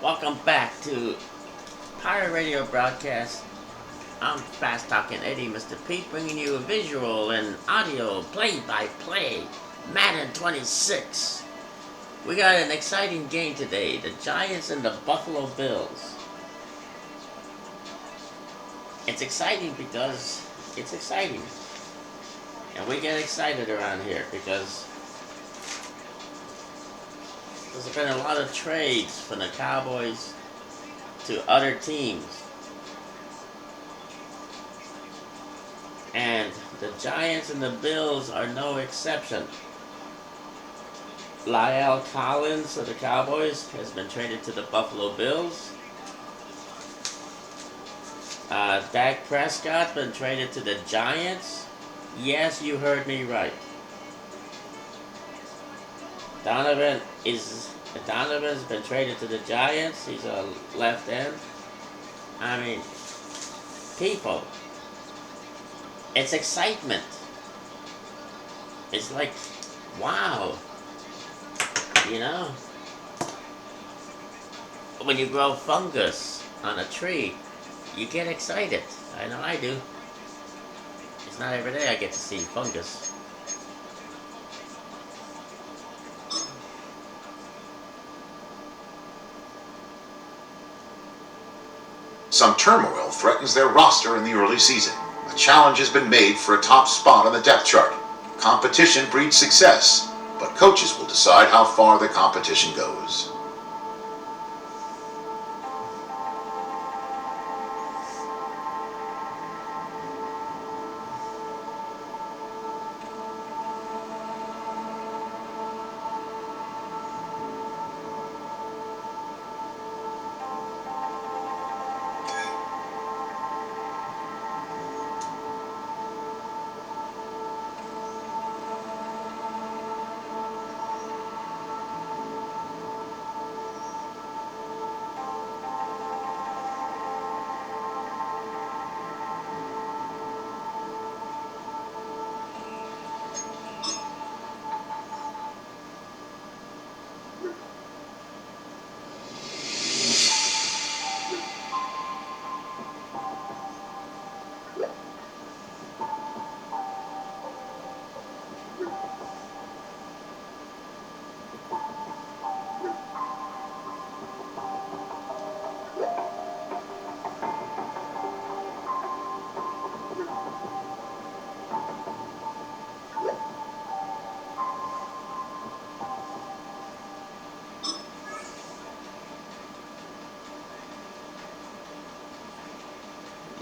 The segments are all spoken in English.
Welcome back to Pirate Radio Broadcast. I'm Fast Talking Eddie, Mr. Pete, bringing you a visual and audio play-by-play Madden 26. We got an exciting game today, the Giants and the Buffalo Bills. It's exciting because it's exciting. And we get excited around here because there's been a lot of trades from the Cowboys to other teams. And the Giants and the Bills are no exception. Lyle Collins of the Cowboys has been traded to the Buffalo Bills. Dak Prescott been traded to the Giants. Yes, you heard me right. Donovan's been traded to the Giants. He's a left end. I mean, people, it's excitement. It's like, wow. You know, when you grow fungus on a tree, you get excited. I know I do. It's not every day I get to see fungus. Some turmoil threatens their roster in the early season. A challenge has been made for a top spot on the depth chart. Competition breeds success, but coaches will decide how far the competition goes.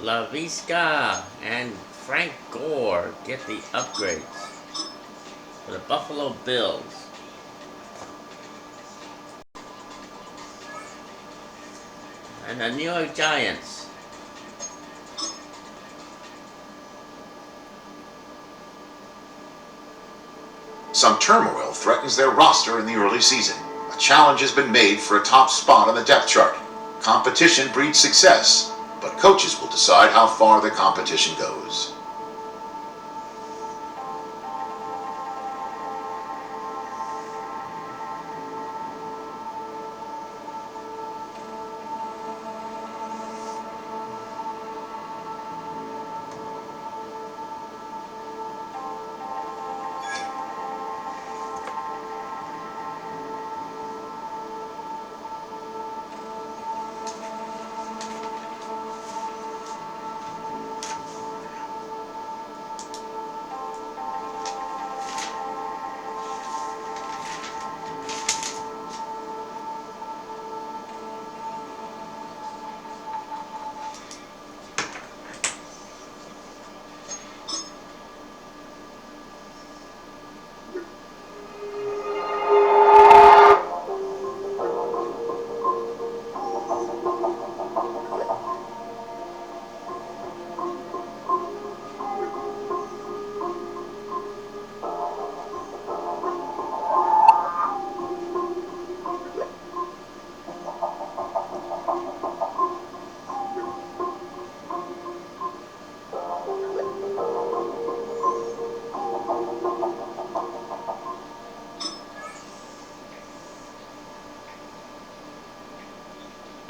LaVisca and Frank Gore get the upgrades for the Buffalo Bills. And the New York Giants. Some turmoil threatens their roster in the early season. A challenge has been made for a top spot on the depth chart. Competition breeds success, but coaches will decide how far the competition goes.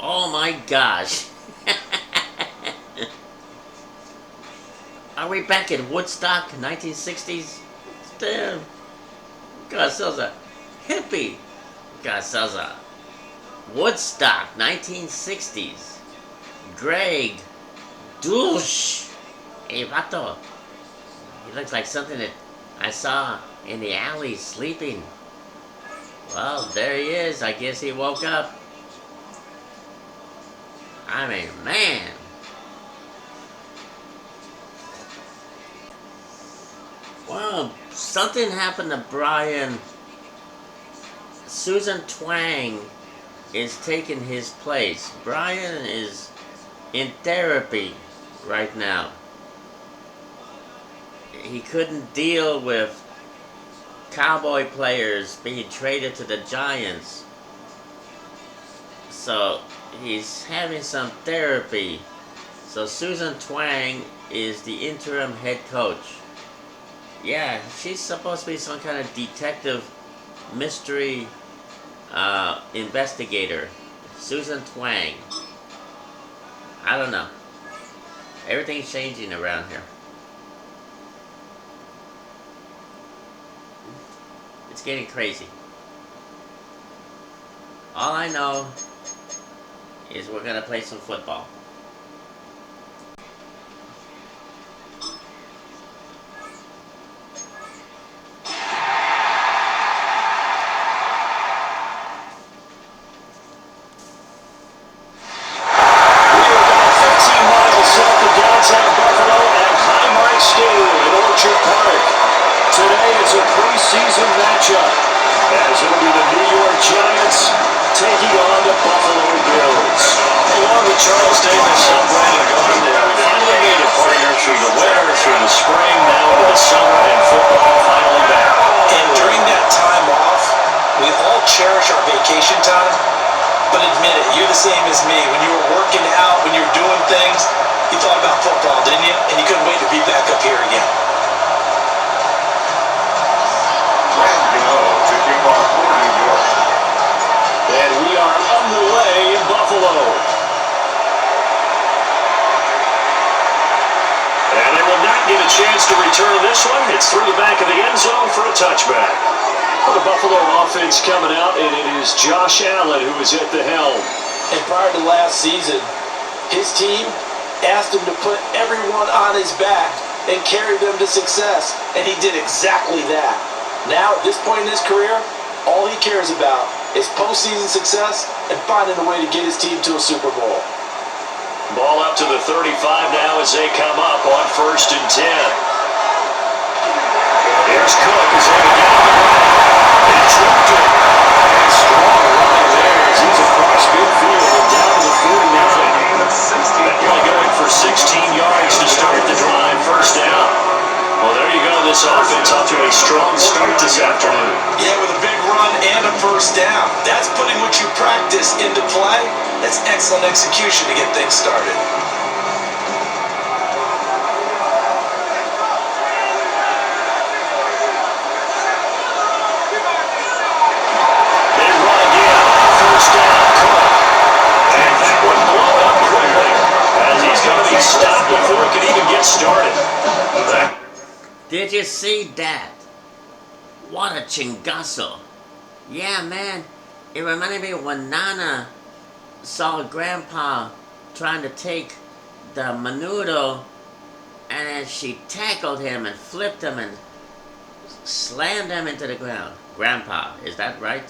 Oh my gosh. Are we back in Woodstock, 1960s? Damn. God sells a hippie. God sells a Woodstock, 1960s. Greg Douche. Hey, vato. He looks like something that I saw in the alley sleeping. Well, there he is. I guess he woke up. I mean, man. Well, something happened to Brian. Susan Twang is taking his place. Brian is in therapy right now. He couldn't deal with Cowboy players being traded to the Giants. So he's having some therapy. So Susan Twang is the interim head coach. Yeah, she's supposed to be some kind of detective mystery investigator. Susan Twang. I don't know. Everything's changing around here. It's getting crazy. All I know is we're gonna play some football. Today it's a preseason matchup, as it'll be the New York Giants taking on the Buffalo Bills. Along with Charles Davis celebrating going there, we finally made a partner through the winter, through the spring, now into the summer, and football finally back. And during that time off, we all cherish our vacation time, but admit it, you're the same as me. When you were working out, when you were doing things, you thought about football, didn't you? And you couldn't wait to be back up here again. And we are underway in Buffalo. And they will not get a chance to return this one. It's through the back of the end zone for a touchback. For the Buffalo offense coming out, and it is Josh Allen who is at the helm. And prior to last season, his team asked him to put everyone on his back and carry them to success, and he did exactly that. Now, at this point in his career, all he cares about is postseason success and finding a way to get his team to a Super Bowl. Ball up to the 35 now as they come up on 1st and 10. Here's Cook as they begin on the run. Interrupted. And strong running there as he's across midfield and down to the 49. Bentley going for 16 yards to start the drive. First down. Well, there you go. This offense off to a strong start this afternoon. Yeah, with a big run and a first down. That's putting what you practice into play. That's excellent execution to get things started. They run again. First down, Cook. And that one blown up quickly as he's going to be stopped before it can even get started. Did you see that? What a chingazo. Yeah, man. It reminded me of when Nana saw Grandpa trying to take the menudo, and then she tackled him and flipped him and slammed him into the ground. Grandpa, is that right?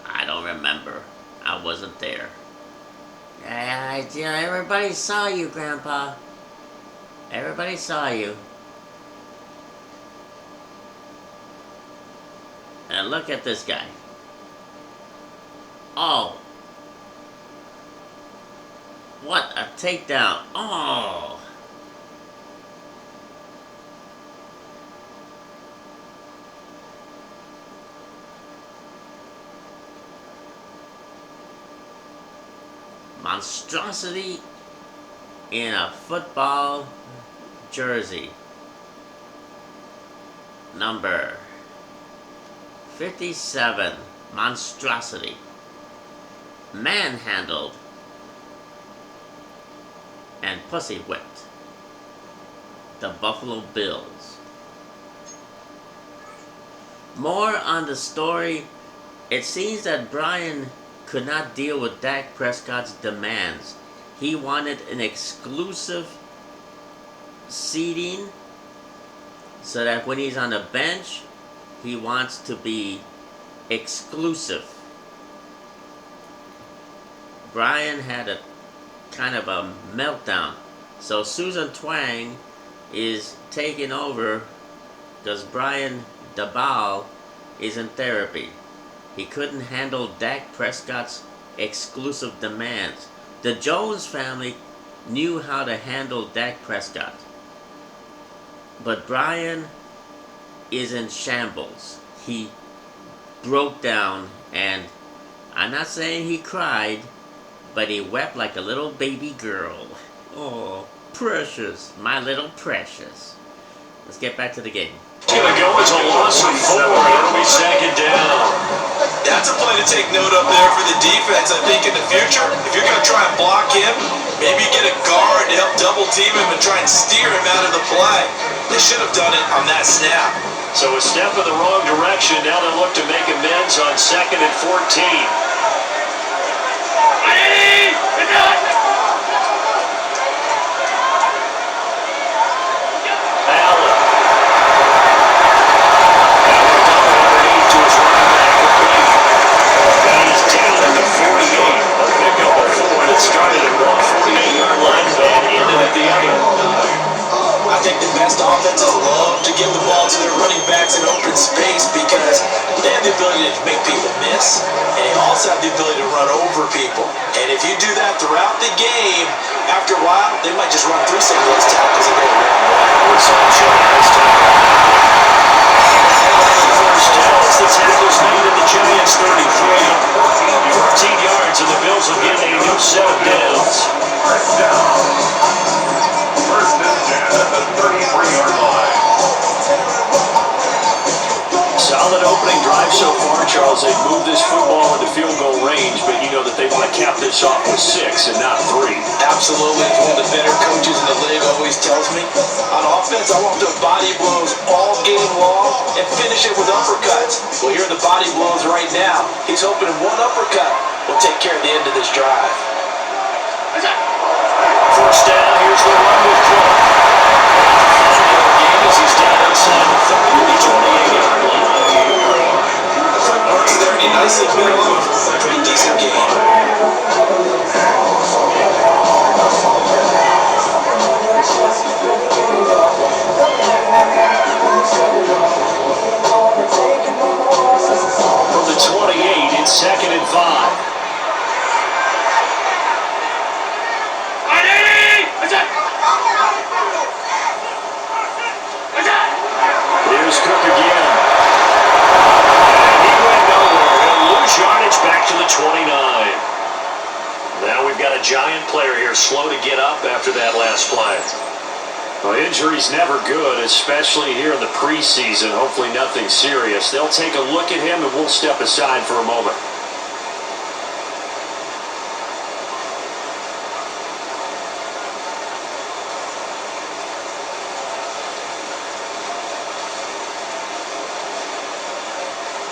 I don't remember. I wasn't there. Everybody saw you, Grandpa. Everybody saw you. And look at this guy. Oh. What a takedown. Oh. Monstrosity in a football jersey. Number 57, monstrosity. Manhandled and pussy whipped the Buffalo Bills. More on the story. It seems that Brian could not deal with Dak Prescott's demands. He wanted an exclusive seating so that when he's on the bench, he wants to be exclusive. Brian had a kind of a meltdown. So Susan Twang is taking over because Brian DeBall is in therapy. He couldn't handle Dak Prescott's exclusive demands. The Jones family knew how to handle Dak Prescott. But Brian is in shambles. He broke down, and I'm not saying he cried, but he wept like a little baby girl. Oh, precious, my little precious. Let's get back to the game. It's going to go as a loss of 4. It'll be second down. That's a play to take note of there for the defense. I think in the future, if you're going to try and block him, maybe get a guard to help double team him and try and steer him out of the play. They should have done it on that snap. So a step in the wrong direction. Now they look to make amends on 2nd and 14. I think the best offenses love to give the ball to their running backs in open space because they have the ability to make people miss, and they also have the ability to run over people. And if you do that throughout the game, after a while, they might just run through some of those tackles and go around. First down as the tackle's made at the Giants 33. 14 yards, and the Bills will get a new set of downs. First and 10 at the 33-yard line. Solid opening drive so far, Charles. They've moved this football into field goal range, but you know that they want to cap this off with 6 and not 3. Absolutely. One of the better coaches in the league always tells me, on offense, I want to body blows all game long and finish it with uppercuts. Well, here are the body blows right now. He's hoping one uppercut will take care of the end of this drive. First down, here's the run with Cook. He's down inside the 30 to the 28-yard line. Works there, and he nicely put him on. Pretty decent game. From the 28, it's 2nd and 5. Here's Cook again. And he went nowhere. He'll lose yardage back to the 29. Now we've got a Giant player here slow to get up after that last play. Well, injury's never good, especially here in the preseason. Hopefully nothing serious. They'll take a look at him and we'll step aside for a moment.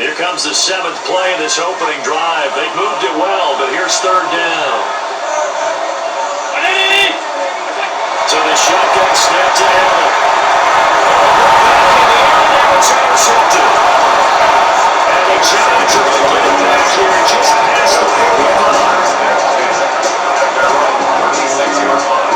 Here comes the 7th play of this opening drive. They moved it well, but here's 3rd down. So the shotgun snap to Allen. Back in the air, now it's intercepted. And the Giants are going to get it back here just past the 45. 36-yard line.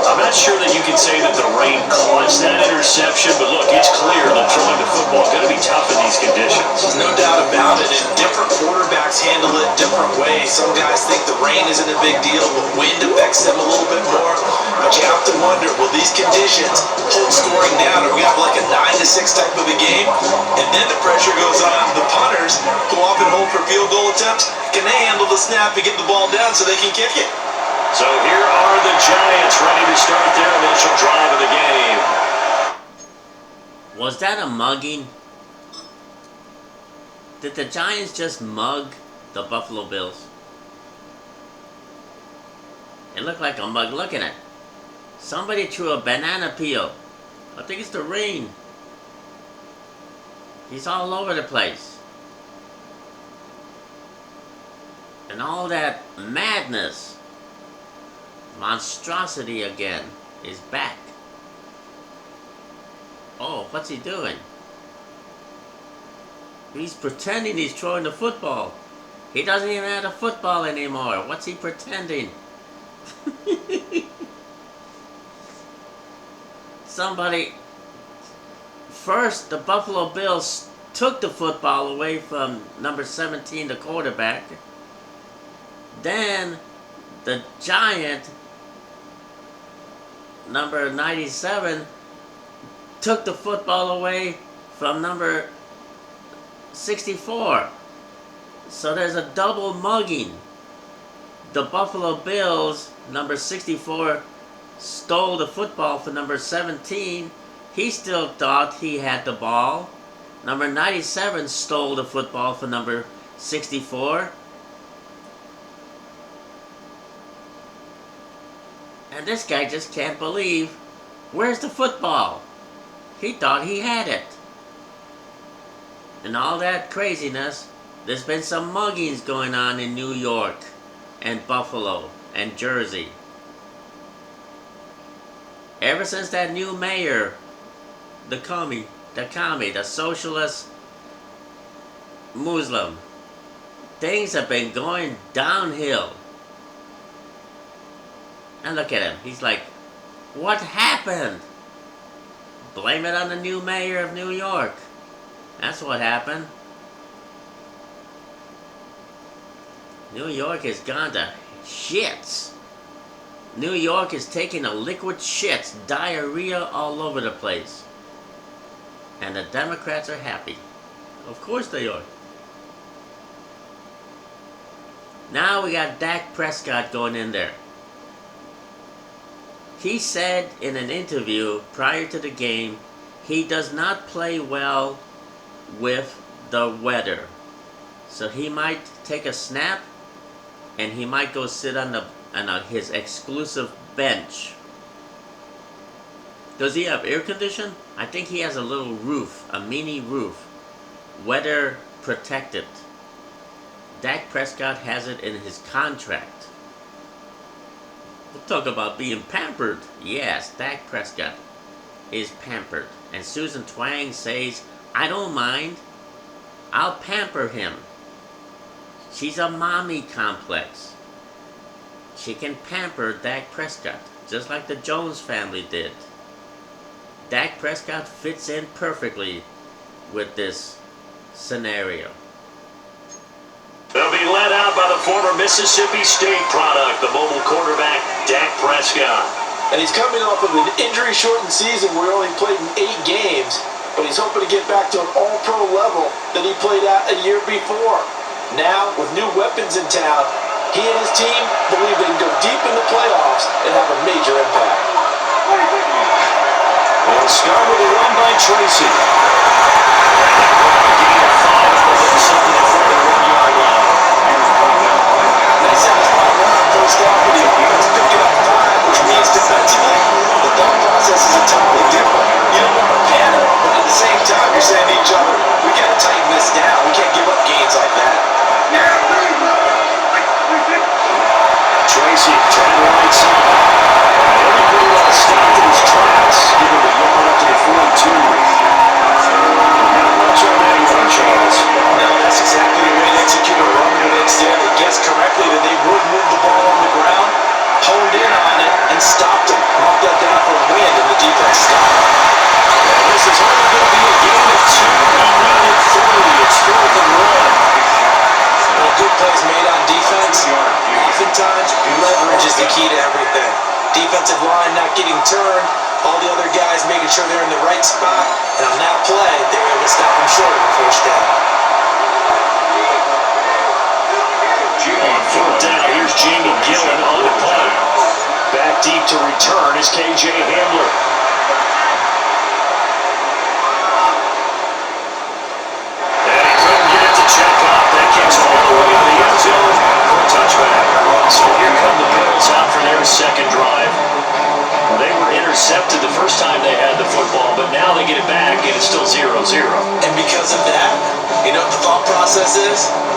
I'm not sure that you can say that the rain caused that interception, but look, it's clear that throwing the football is going to be tough in these conditions. There's no doubt about it, and different quarterbacks handle it different ways. Some guys think the rain isn't a big deal, but wind affects them a little bit more. But you have to wonder, will these conditions hold scoring down? Are we have like a 9-6 type of a game? And then the pressure goes on the punters, who often hold for field goal attempts. Can they handle the snap and get the ball down so they can kick it? So here are the Giants ready to start their initial drive of the game. Was that a mugging? Did the Giants just mug the Buffalo Bills? It looked like a mug. Look at it. Somebody threw a banana peel. I think it's the rain. He's all over the place. And all that madness, monstrosity again, is back. Oh, what's he doing? He's pretending he's throwing the football. He doesn't even have the football anymore. What's he pretending? First the Buffalo Bills took the football away from number 17, the quarterback. Then the Giant, number 97, took the football away from number 64. So there's a double mugging. The Buffalo Bills, number 64, stole the football for number 17. He still thought he had the ball. Number 97 stole the football for number 64. And this guy just can't believe, where's the football? He thought he had it. And all that craziness, there's been some muggings going on in New York and Buffalo and Jersey. Ever since that new mayor, the commie, the socialist Muslim, things have been going downhill. And look at him. He's like, what happened? Blame it on the new mayor of New York. That's what happened. New York has gone to shits. New York is taking a liquid shits, diarrhea all over the place. And the Democrats are happy. Of course they are. Now we got Dak Prescott going in there. He said in an interview prior to the game, he does not play well with the weather. So he might take a snap and he might go sit on his exclusive bench. Does he have air condition? I think he has a little roof, a mini roof, weather protected. Dak Prescott has it in his contract. We'll talk about being pampered. Yes, Dak Prescott is pampered. And Susan Twang says, I don't mind. I'll pamper him. She's a mommy complex. She can pamper Dak Prescott, just like the Jones family did. Dak Prescott fits in perfectly with this scenario. They'll be led out by the former Mississippi State product, the mobile quarterback, Dak Prescott. And he's coming off of an injury-shortened season where he only played in 8 games, but he's hoping to get back to an all-pro level that he played at a year before. Now, with new weapons in town, he and his team believe they can go deep in the playoffs and have a major impact. They'll start with a run by Tracy. Gain of 5 on the something from the 1-yard line. Nice satisfying run on first down, but he was picking up time, which means defensively, the thought process is entirely different. You don't want to panic, but at the same time, you're saying to each other, we got to tighten this down. We can't give up gains like that. Tracy trying to right side. Very pretty well stopped in his tracks, giving the yard up to the 42. Not much on that one, Charles. No, that's exactly the way to execute a run, but instead they guessed correctly that they would move the ball on the ground, honed in on it, and stopped him. Marked that down for a win, and the defense stopped. And this is only going to be a gain of 2. He needed 3. It's 4th and 1. Well, good plays made on defense. Oftentimes, leverage is the key to everything. Defensive line not getting turned, all the other guys making sure they're in the right spot, and on that play, they were able to stop them short of the first down. On 4th down, here's Jamie Gillen on the play. Back deep to return is KJ Hamler. And he couldn't get it to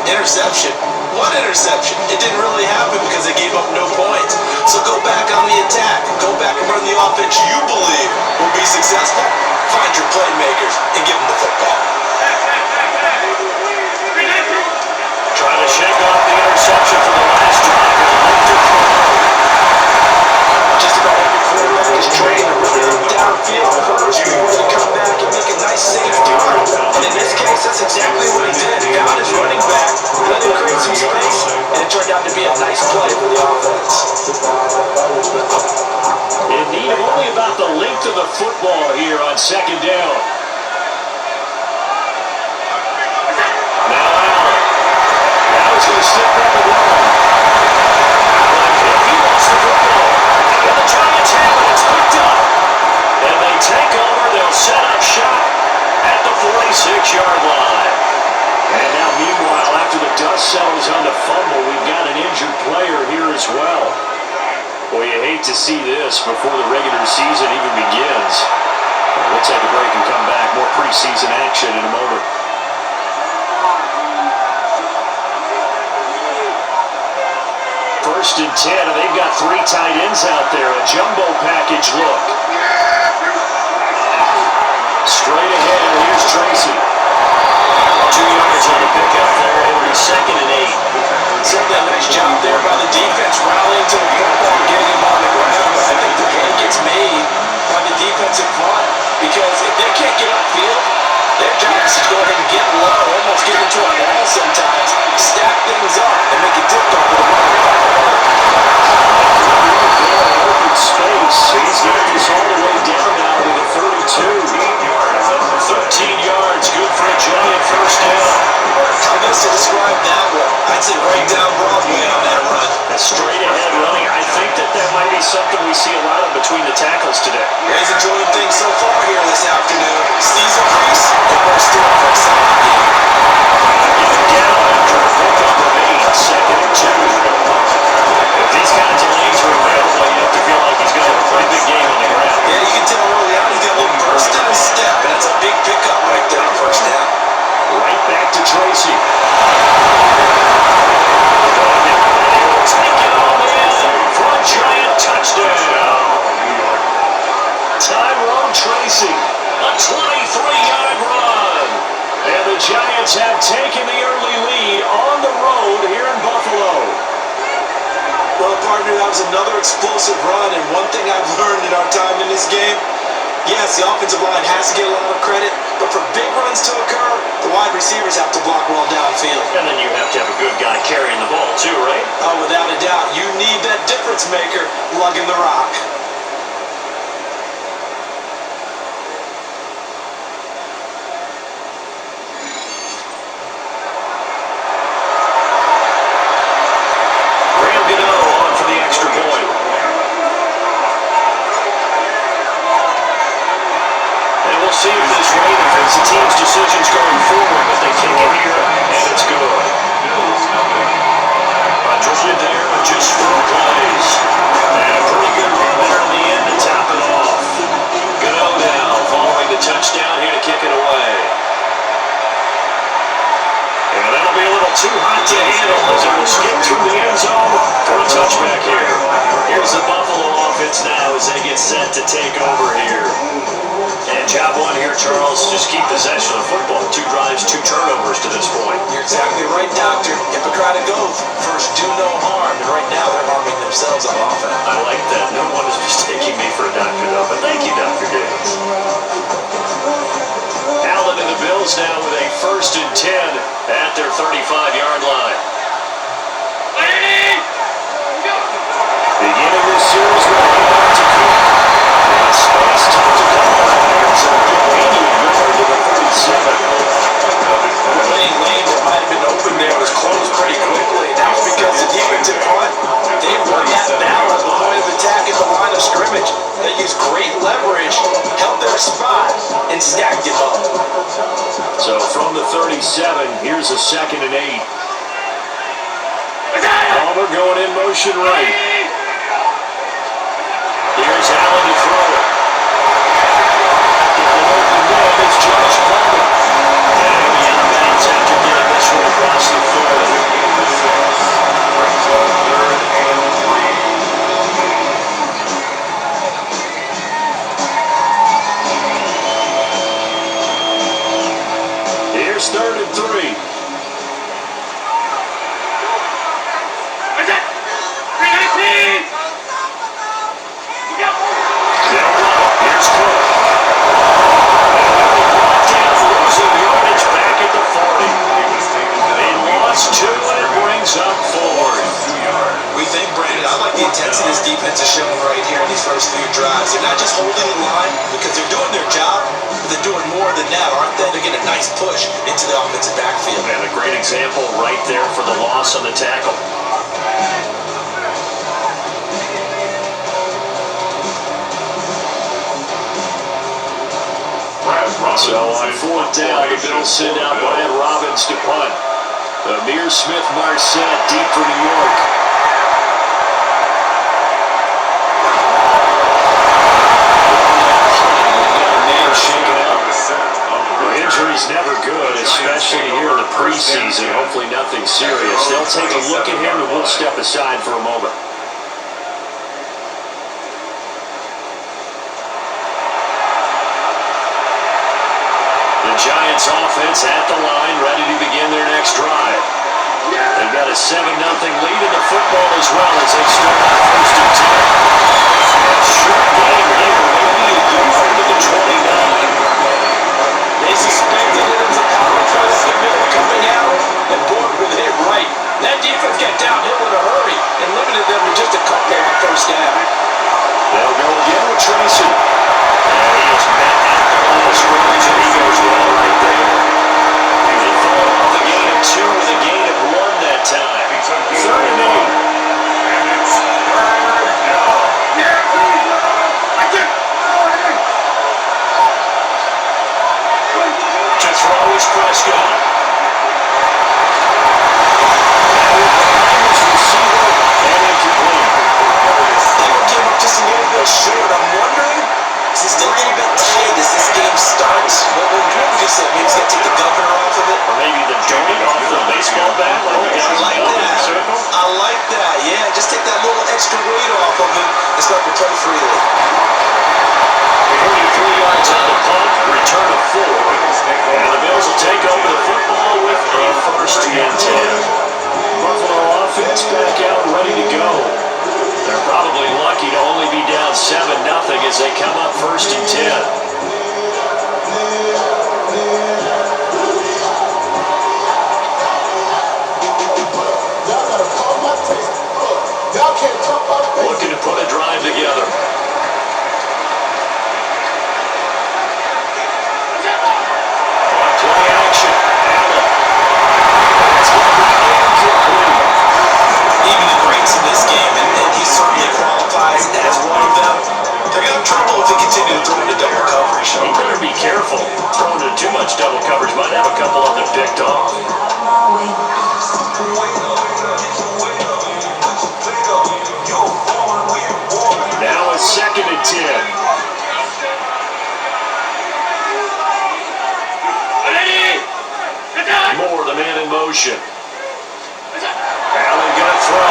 Interception? What interception? It didn't really happen because they gave up no points. So go back on the attack. Go back and run the offense you believe will be successful. Find your playmakers and give them the football. Trying to shake off the interception from the last drive. Just about every quarterback is trained to run it downfield first before they come back and make a nice safe throw. And in this case, that's exactly what he did. Found his running back, let him create some space, and it turned out to be a nice play for the offense. In need of only about the length of the football here on second down. Now Allen. Now he's going to step up and run. He wants the football. And the Giants have it. It's picked up. And they take over. They'll set up shop at the 46-yard line. And now, meanwhile, after the dust settles on the fumble, we've got an injured player here as well. Boy, you hate to see this before the regular season even begins. We'll take a break and come back. More preseason action in a moment. First and 10, and they've got 3 tight ends out there. A jumbo package look. Straight ahead, here's Tracy. 2 yards on the pickup there. It'll be second and 8. Certainly a nice job there by the defense rallying to the football and getting him on the ground. But I think the play gets made by the defensive front because if they can't get upfield, their job is to go ahead and get low, almost get into a ball sometimes, stack things up, and make it difficult for the runner. Open space. He's got this all the way down now to the 32. 13 yards, good for a Giant first down. I guess to describe that one, I'd say right down Broadway on that run. A straight ahead running. I think that might be something we see a lot of between the tackles today. He's enjoying things so far here this afternoon. Sees a crease, and we're still for a second game. Down after a pickup of 8, second and 2. If these kinds of lanes are available, you have to feel like he's got a pretty big game on the ground. Yeah, you can tell early on he's got a little burst in his step, and that's a big pickup right there on first down. Right back to Tracy. Take it on in for a Giant touchdown. Tyrone Tracy, a 23-yard run. And the Giants have taken the early lead on the road here in Buffalo. Well, partner, that was another explosive run, and one thing I've learned in our time in this game, yes, the offensive line has to get a lot of credit, but for big runs to occur, the wide receivers have to block well downfield. And then you have to have a good guy carrying the ball too, right? Oh, without a doubt, you need that difference maker lugging the rock. See if this rate affects the team's decisions going forward, but they kick it here, and it's good. A drive there with just 4 plays. And a pretty good run there in the end to top it off. Good now, following the touchdown here to kick it away. And that'll be a little too hot to handle as it will skip through the end zone for a touchback here. Here's the Buffalo offense now as they get set to take over here. And job one here, Charles, just keep possession of the football. 2 drives, 2 turnovers to this point. You're exactly right, Doctor. Hippocratic oath. First, do no harm. And right now, they're harming themselves on offense. I like that. No one is mistaking me for a doctor, though. But thank you, Dr. Davis. Allen and the Bills now with a first and 10 at their 35-yard line. Beginning this series with a back to Cook. Space to it's a convenient yard to the 37. Any lane that might have been open there was closed pretty quickly. That was because the defensive front, they run that balance, the point of attack at the line of scrimmage. They used great leverage, held their spot, and stacked him up. So from the 37, here's a second and 8. Palmer going in motion right. Here's Allen to throw it. Getting an open man, it's Josh Palmer. And he out of bounds after getting this one across the 40. Here's 3rd and 3. Here's Cook. Losing yardage back at the 40. They lost 2 and it brings up 4th. We think, Brandon, I like the intensity this defense is showing right here in these first few drives. They're not just holding the line because they're doing their job, but they're doing more than that, aren't they? They're getting a nice push into the offensive backfield. And a great example right there for the loss on the tackle. So on 4th down, the Bills send out Brad Robbins to punt. Amir Smith-Marset deep for New York. Injury's never good, especially here in the preseason. Hopefully nothing serious. They'll take a look at him and we'll step aside for a moment. The Giants offense at the line, ready to begin their next drive. They've got a 7-0 lead in the football as well as they start on 1st and 10. Short game here, maybe a yard to the 29. They suspected it was a power play up the middle coming out, and boy, were they right. That defense got downhill in a hurry and limited them to just a couple on 1st down. They'll go again with Tracy. And he is met at the line of scrimmage, and he goes well right there. They fall off a gain of 2 with a gain of 1 that time. 3rd and 8. And it's 3rd down. To throw is Prescott. Receiver and incomplete. That one came up just a little bit short. I'm wondering, is this still a little bit tight as this game starts? What you said, maybe he's going to take the governor off of it? Or maybe the joint off the baseball bat. I like that. I like that. Yeah, just take that little extra weight off of it and start to play freely. 43 yards on the punt, return of 4. And the Bills will take over the football with a 1st and 10. Buffalo offense back out ready to go. They're probably lucky to only be down 7-0 as they come up 1st and 10. Looking to put a drive together. Play action. Allen. It's going to be incomplete. Even the greats in this game, and he certainly qualifies as one of them, they're going to have trouble if they continue to throw into double coverage. He better be careful. Throwing into too much double coverage might have a couple of them picked off. Now it's 2nd and 10. Moore, the man in motion. Allen gonna throw.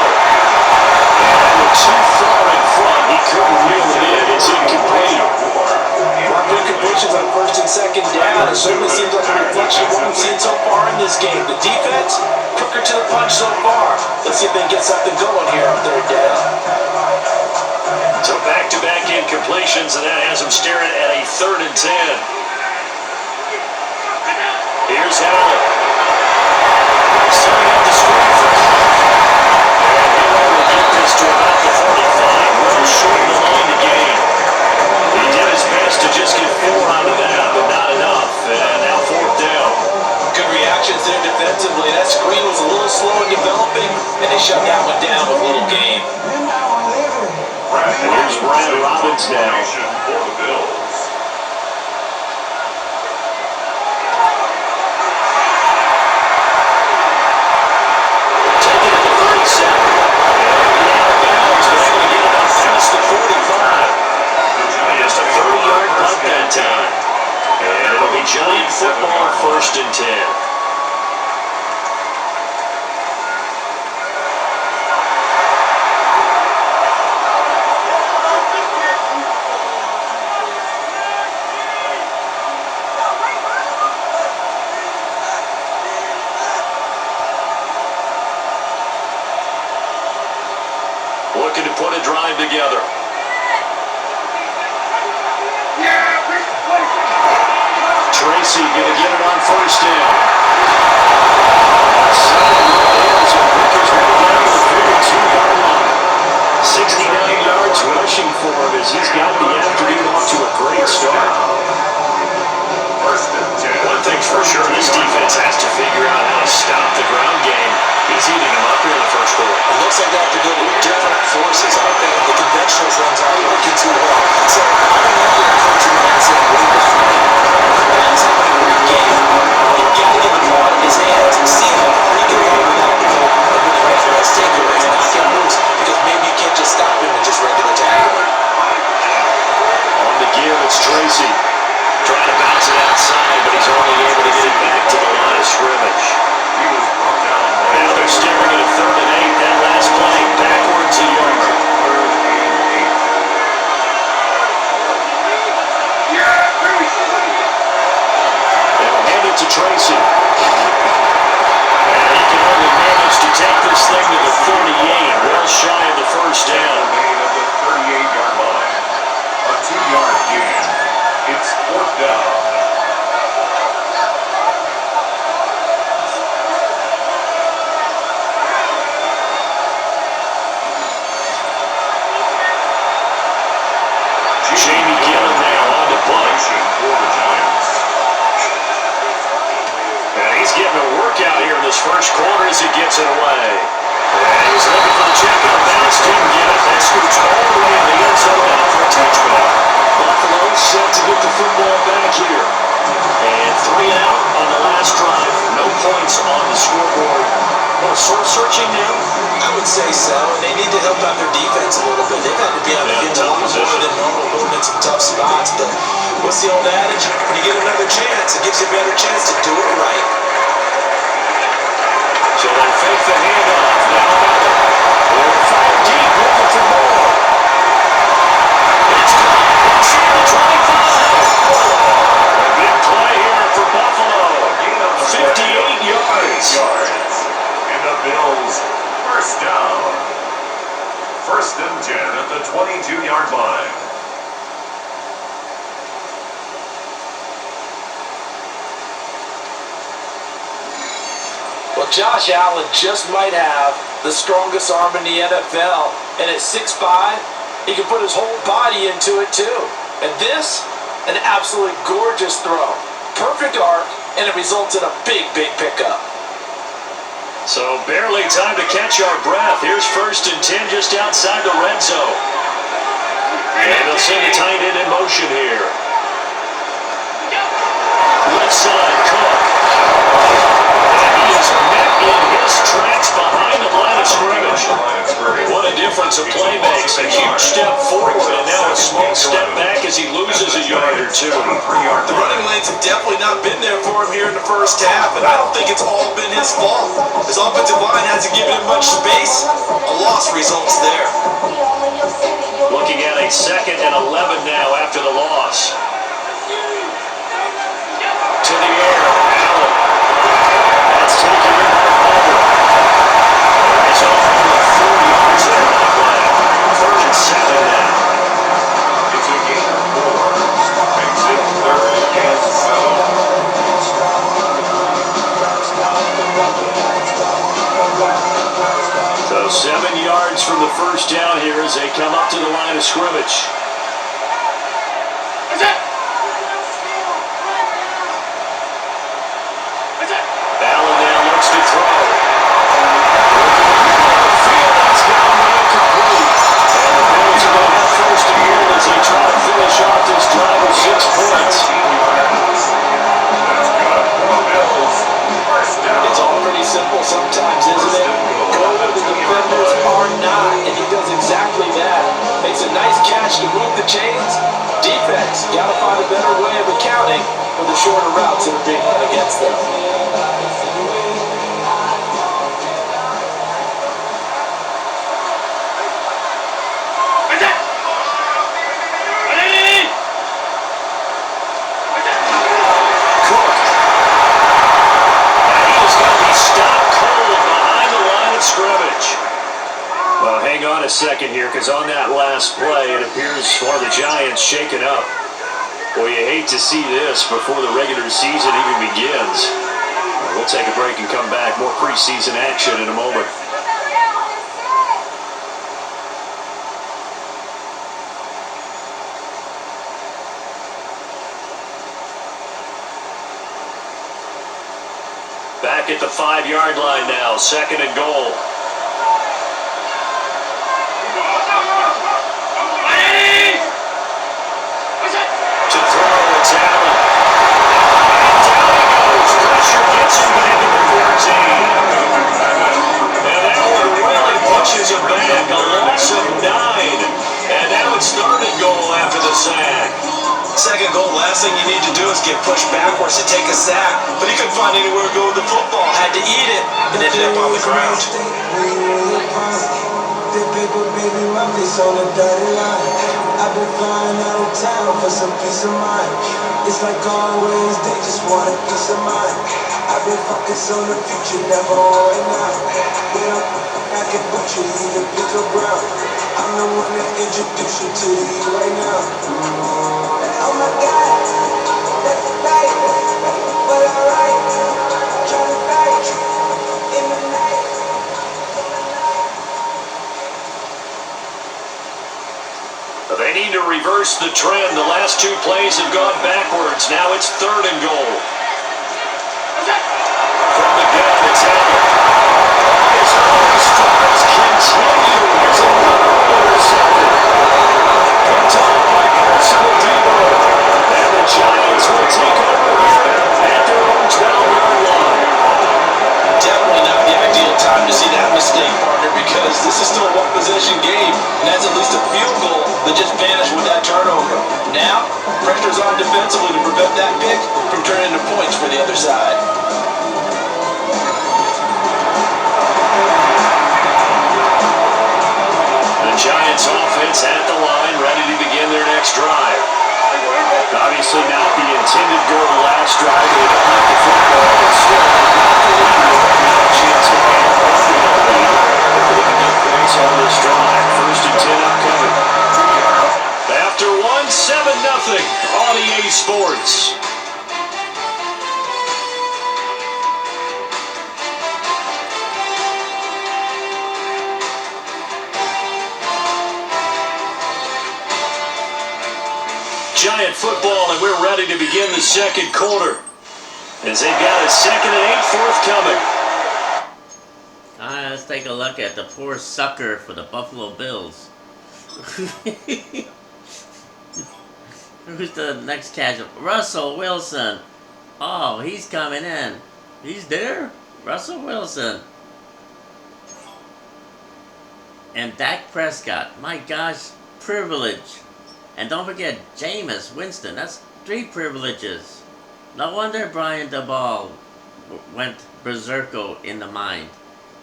And with too far in front, he couldn't reel it in. It's incomplete. More good completions on 1st and 2nd down. It certainly seems like a reflection of what we've seen so far in this game. The defense, quicker to the punch so far. Let's see if they can get something going here on 3rd down. So back-to-back incompletions, and that has him staring at a 3rd and 10. Here's Allen. Setting up the screen for Cook. And he'll only get this to about the 45. Well short of the line to gain. He did his best to just get 4 out of that, but not enough. And now 4th down. Good reactions there defensively. That screen was a little slow in developing, and they shut that one down with little gain. And here's Brad Robbins now. For the Bills. Taking it to 37. And out of bounds, but able to get it up past the 45. Just a 30-yard punt that time. And it'll be Giant football 1st and 10. put a drive together. Tracy going to get it on first down. 69 yards rushing for him as he's got the afternoon off to a great start. One thing's for sure, this defense has to figure out how to stop the ground game. He's eating them up here in the first quarter. It looks like they have to go with different forces, aren't they? The conventional things aren't working too well. So I don't know if the coaching mindset with the Madden's having a great game. You've got to get the ball in his hands and see how far he can run without the goal and really make the best takeaways and not get loose, because maybe you can't just stop him and just regular tackle. On the give, it's Tracy. Trying to bounce it outside, but he's only able to get it back to the line of scrimmage. Now they're staring at a 3rd and 8. That last play, backwards a yard. They'll hand it to Tracy. And he can only manage to take this thing to the 38, well shy of the first down. At the 38-yard line. A 2-yard gain. It's 4th down. Jamie Gillen now on the punt. For the Giants. And he's getting a workout here in this first quarter as he gets it away. And he's looking for the check on bounce. Didn't get it. That scoots all the way in the end zone now for a touchback. Buffalo set to get the football back here. And 3 out on the last drive. No points on the scoreboard. Well, soul searching now? I would say so, and they need to help out their defense a little bit. They've had to be on the field a lot more than normal, moving in some tough spots. But what's the old adage? When you get another chance, it gives you a better chance to do it right. So they fake the handoff. Now they're fire deep, looking for more. It's caught inside the 25. A big play here for Buffalo. 58 yards. And the Bills, first down. 1st and 10 at the 22-yard line. Well, Josh Allen just might have the strongest arm in the NFL. And at 6'5", he can put his whole body into it too. And this, an absolutely gorgeous throw. Perfect arc, and it results in a big, big pickup. So barely time to catch our breath. Here's 1st and 10 just outside the red zone. And they'll send the tight end in motion here. Left side, Cook. And he is met in his tracks behind the line of scrimmage. What a difference a play makes. A huge step forward and now a small step back as he loses a yard or two. The running lanes have definitely not been there for him here in the first half, and I don't think it's all been his fault. His offensive line hasn't given him much space. A loss results there. Looking at a 2nd and 11 now after the loss. To the air, Allen. That's taken in by Butler. He's off for 4 yards there on the play. 3rd and 7 now. It's a gain of 4. Makes it 3rd and 7. So 7 yards from the first down here as they come up to the line of scrimmage. Allen now looks to throw. That's down there complete. And the Bills are going to have 1st and goal as they try to finish off this drive with 6 points. That's good for the Bills. First down. It's all pretty simple sometimes, isn't it? Go where the defenders are not, and he does exactly that. Makes a nice catch to move the chains. Defense, got to find a better way of accounting for the shorter routes that are being run against them. Cook. Now he is going to be stopped cold behind the line of scrimmage. Well, hang on a a second here, because on that last play, it appears one of the Giants shaken up. Well, you hate to see this before the regular season even begins. We'll take a break and come back. More preseason action in a moment. Back at the 5-yard line now, 2nd and goal. To throw, it's Allen. And down he goes. Pressure gets him back to the 14. And that one really pushes him back. A loss of 9. And now it's 3rd and goal after the sack. 2nd goal, last thing you need to do is get pushed backwards to take a sack. But he couldn't find anywhere to go with the football. Had to eat it and ended up on the ground. The paper, baby, my face on the dotted line. I've been flying out of town for some peace of mind. It's like always, they just want a piece of mind. I've been focused on the future, never on right now. When I can put you in the pick of brown. I'm the one that introduced you to you right now. Oh my God, that's the night. But alright, trying to fight in the night. They need to reverse the trend. The last 2 plays have gone backwards. Now it's 3rd and goal. From the gun, it's Allen. His early starts continue. Here's another intercepted. Picked off by Carson Debo. And the Giants will take over here at their own 12-yard line. Definitely not the ideal time to see that mistake, partner, because this is still a one-possession game, and that's at least a field goal that just vanished with that turnover. Now, pressure's on defensively to prevent that pick from turning into points for the other side. The Giants offense at the line, ready to begin their next drive. Obviously not the intended goal last drive. They don't have the football, but still, not the lead. A chance to get the lead. If they can get points on this drive. 1st and 10 upcoming. After 1, 7-0 on EA Sports. Giant football, and we're ready to begin the 2nd quarter. As they've got a 2nd and 8 forthcoming. Let's take a look at the poor sucker for the Buffalo Bills. Who's the next casual? Russell Wilson. Oh, he's coming in. He's there? Russell Wilson. And Dak Prescott. My gosh, privilege. And don't forget Jameis Winston. That's 3 privileges. No wonder Brian DeBall went berserko in the mind.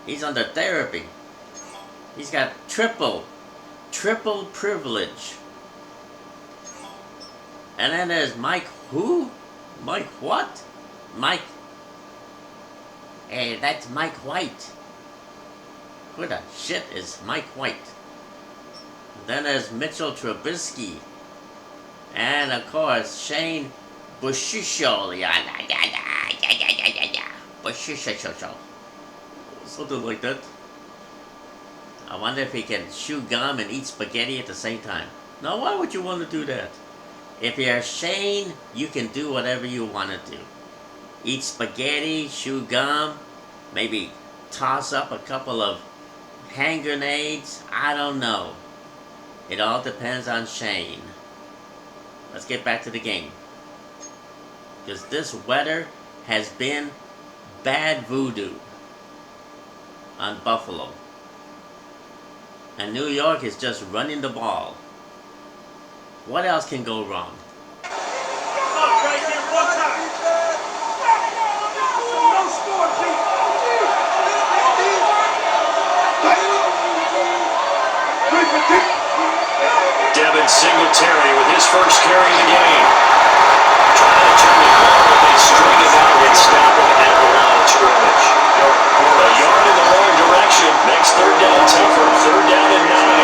He's under therapy. He's got triple privilege. And then there's Mike who? Mike what? Mike. Hey, that's Mike White. Who the shit is Mike White? Then there's Mitchell Trubisky. And of course, Shane Bushisho. Bushisho. Something like that. I wonder if he can chew gum and eat spaghetti at the same time. Now, why would you want to do that? If you're Shane, you can do whatever you want to do. Eat spaghetti, chew gum, maybe toss up a couple of hand grenades. I don't know. It all depends on Shane. Let's get back to the game. Because this weather has been bad voodoo on Buffalo. And New York is just running the ball. What else can go wrong? Devin Singletary with his first carry of the game. Trying to turn the ball, but they string it out and stop him at the line of scrimmage. A yard in the wrong direction makes 3rd down tougher. 3rd down and 9.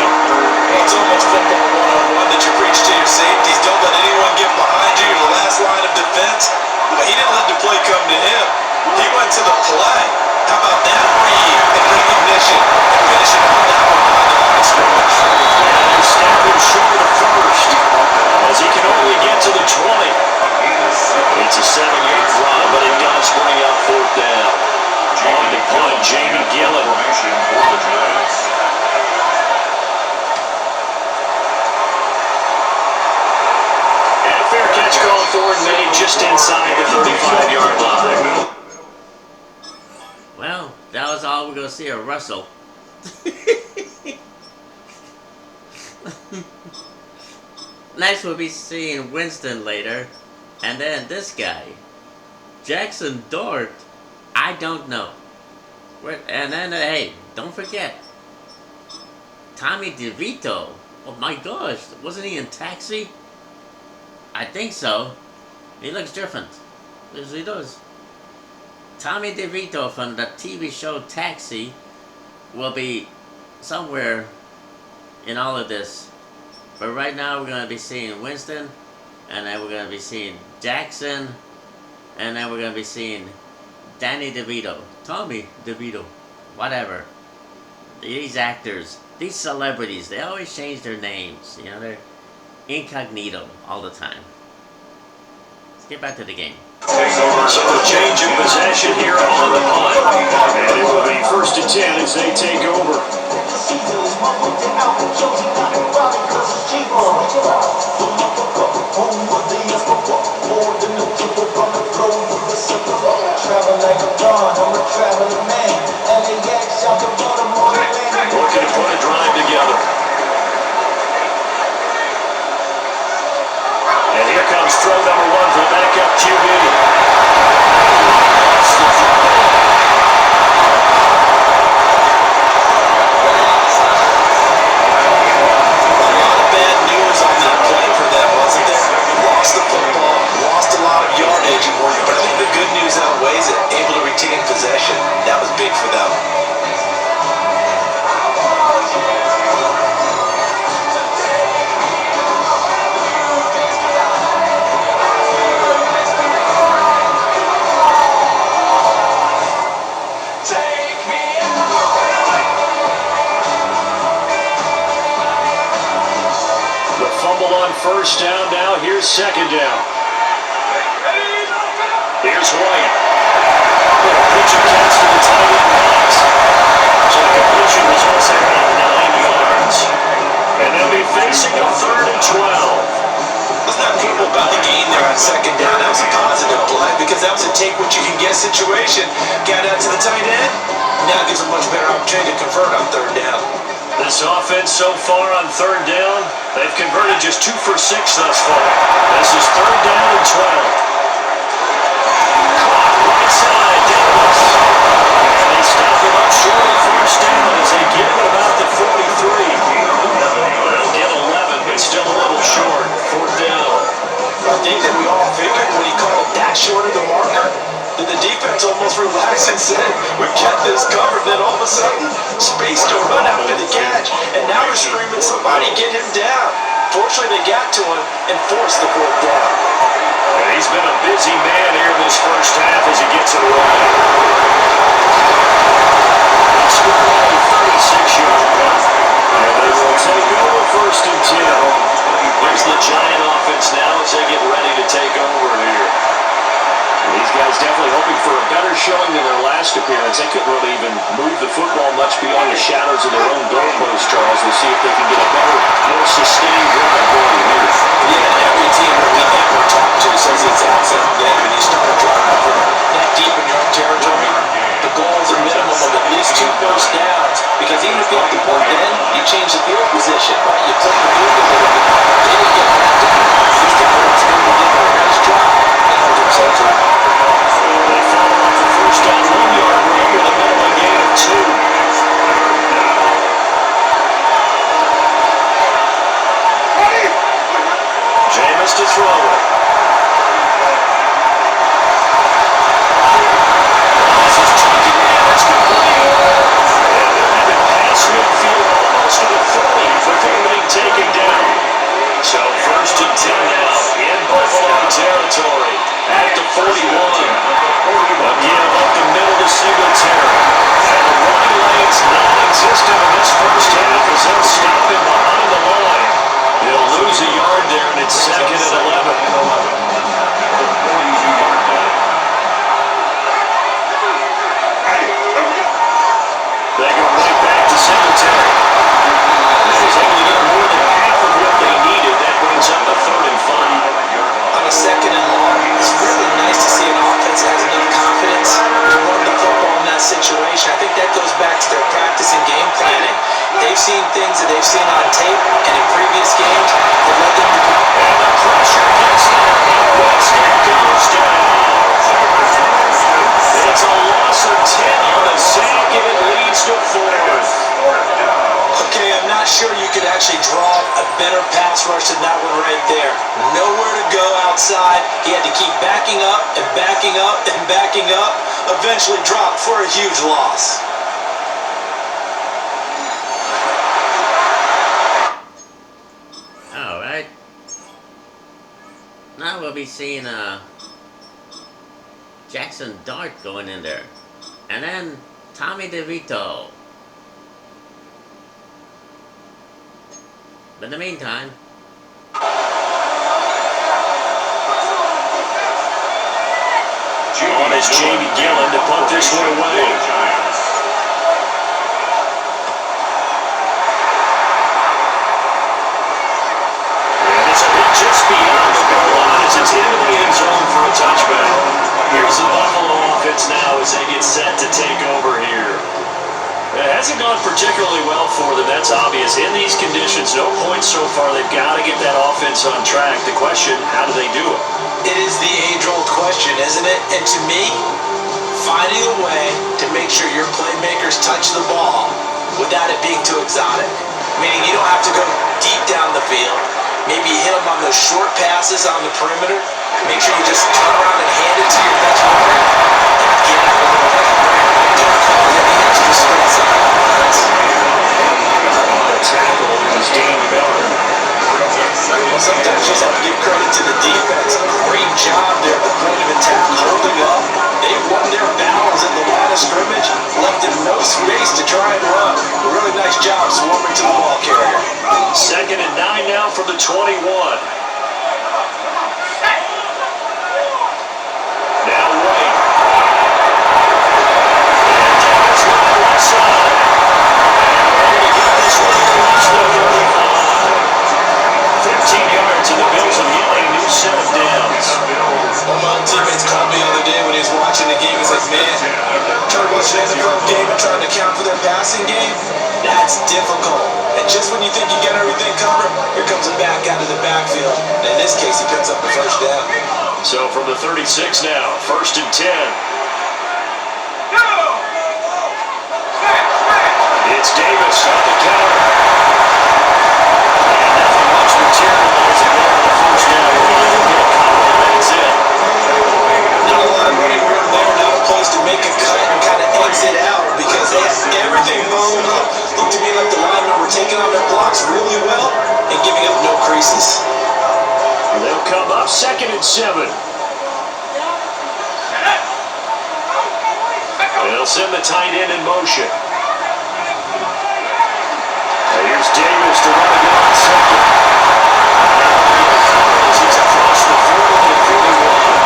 to the play. How about that read and recognition? Finishing on that one on the line of scrimmage. And they snap him short of first as he can only get to the 20. It's a 7-yard run, but it does bring up fourth down. On the punt, Jamie Gillen. And a fair catch called for and made just inside the 35-yard line. Well, that was all we're going to see of Russell. Next we'll be seeing Winston later. And then this guy. Jackson Dort. I don't know. And then, hey, don't forget. Tommy DeVito. Oh my gosh. Wasn't he in Taxi? I think so. He looks different. Yes, he does. Tommy DeVito from the TV show Taxi will be somewhere in all of this. But right now we're going to be seeing Winston, and then we're going to be seeing Jackson, and then we're going to be seeing Danny DeVito, Tommy DeVito, whatever. These actors, these celebrities, they always change their names. You know, they're incognito all the time. Let's get back to the game. So a change of possession here on the punt. And it will be 1st and 10 as they take over. Looking to put a drive together. And here comes throw number 1 for the backup QB. Lost the football, lost a lot of yardage, but I think the good news outweighs it. Able to retain possession. That was big for them. The fumble on 1st down now. Here's 2nd down. Here's White. Pitch and catch to the tight end box. So the completion results there at 9 yards. And they'll be facing a 3rd and 12. What's not cool about the game there on 2nd down? That was a positive play because that was a take what you can get situation. Got out to the tight end. Now gives a much better opportunity to convert on 3rd down. This offense so far on 3rd down, they've converted just 2 for 6 thus far. This is 3rd down and 12. Clock right side, Davis. And they stop him up short of 1st down as they get him about the 43. They'll get 11, but still a little short. 4th down. I think that we all figured when he called that short of the marker, that the defense almost relaxed and said, we've got this covered. Then all of a sudden, space to run out of the catch. And now they're screaming, somebody get him down. Fortunately, they got to him and forced the 4th down. And he's been a busy man here in this 1st half as he gets it right. He's scored only 36 yards. And they will take over 1st and 10. Here's the Giant offense now as they get ready to take over here. These guys definitely hoping for a better showing than their last appearance. They couldn't really even move the football much beyond the shadows of their own goalpost, Charles. We'll see if they can get a better, more sustained drive going here. Yeah, every team that we ever talk to says the exact same thing. When you start a drive from that deep in your own territory, the goal is a minimum of at least 2 first downs. Because even if you have to point in, you change the field position, right? You play the field a little bit. Then you get back to these guys going to get a nice drive and hold themselves out. They follow up the 1st down 1-yard run with a minimum gain of 2. Jameis to throw it. seen things that they've seen on tape and in previous games that led them to... And the pressure gets there, and Winston goes down. It's a loss of 10 on the sack, and it leads to 4th. Okay, I'm not sure you could actually draw a better pass rush than that one right there. Nowhere to go outside. He had to keep backing up and backing up and backing up. Eventually dropped for a huge loss. All right. Now we'll be seeing Jackson Dart going in there. And then Tommy DeVito. But in the meantime, On is Jamie Gillen to punt this one away. And it's a hit just beyond the goal line as it's into the end zone for a touchback. Here's the Buffalo offense now as they get set to take over here. It hasn't gone particularly well for them, that's obvious. In these conditions, no points so far. They've got to get that offense on track. The question, how do they do it? It is the age-old question, isn't it? And to me, finding a way to make sure your playmakers touch the ball without it being too exotic. Meaning you don't have to go deep down the field. Maybe hit them on those short passes on the perimeter. Make sure you just turn around and hand it to your best runner and get out of the way. The tackle is Dean Miller. Well, sometimes you just have to give credit to the defense. Great job there at the point of attack, holding up. They won their battles at the line of scrimmage, left them no space to try and run. A really nice job swarming to the ball carrier. 2nd and 9 now from the 21. Now White. And Davis with the left side. And we got this one across the 35. 15 yards, and the Bills have yet a new set of downs. One of my old teammates called me the other day when he was watching the game. He's like, man, trying to watch an NFL game and trying to account for their passing game, that's difficult. And just when you think you got everything covered, here comes a back out of the backfield. And in this case, he picks up the first down. So from the 36 now, 1st and 10. It's Davis on the counter. And nothing much materializing there on the first down. That's it. Not a lot of running room there, not a place to make a cut and kind of exit out because they had everything rolled up. Looked to me like the linemen were taking on their blocks really well and giving up no creases. They'll come up 2nd and 7. They'll send the tight end in motion. And here's Davis to run again on 2nd. He's across the 40 to 41.